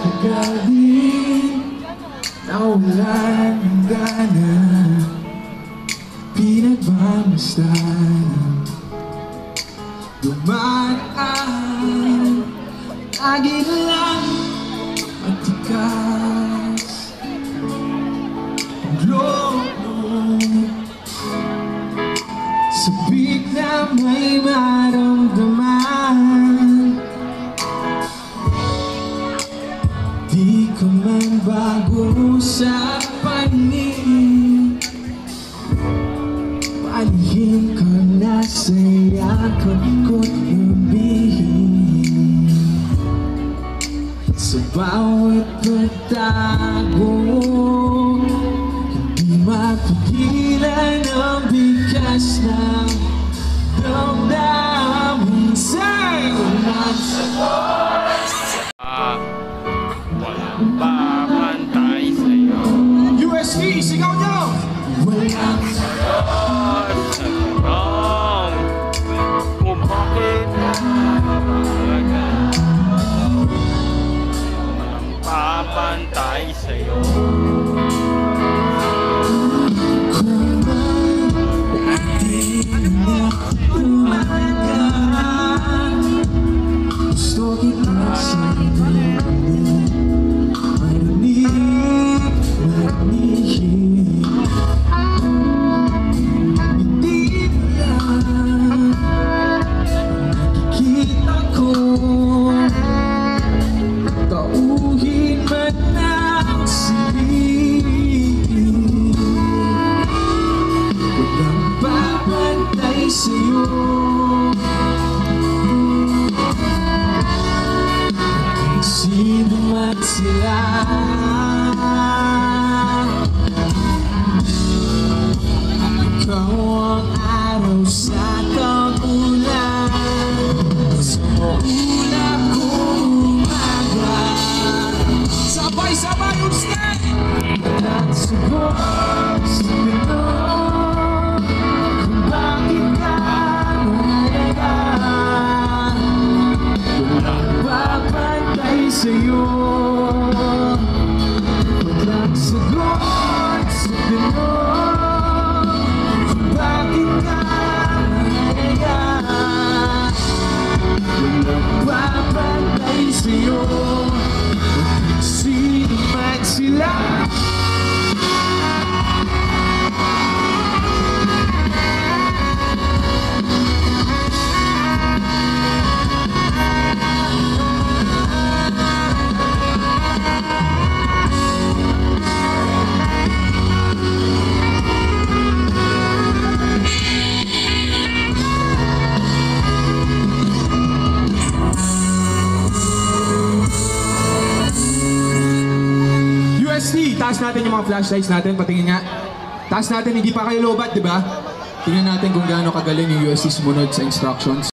kagaling na wala ng gana, pinagmamasdan dumaan, lagi na lang matikas ang loob, sabik na may maramdaman. Di ko man bago sa paningin, palihim ka na sa yakap ko't lumihin. Sa bawat pagtago, hindi mapigilan ang bigas ng damdamin sa'yo. Walang papantay sa'yo. USV, sigaw nyo! Walang At sa tanong kung bakit walang papantay sa'yo. kung dati na umaga, gusto kita sa'yo. Tauhin man ang sibig, walang babantay sa'yo. Kung sino man sila, ikaw ang araw sa kabulan, sa ulap kong umaga. Sabay-sabay yung step! Walang sagot sa tanong kung bakit ka mahalaga. Walang babantay sa'yo. Walang sagot sa tanong kung bakit ka mahalaga. Walang babantay sa'yo. Sino man sila, taas natin yung mga flashlights natin, patingin nga. Taas natin, hindi pa kayo lobat, di ba? Tingnan natin kung gaano kagaling yung UST sumunod sa instructions.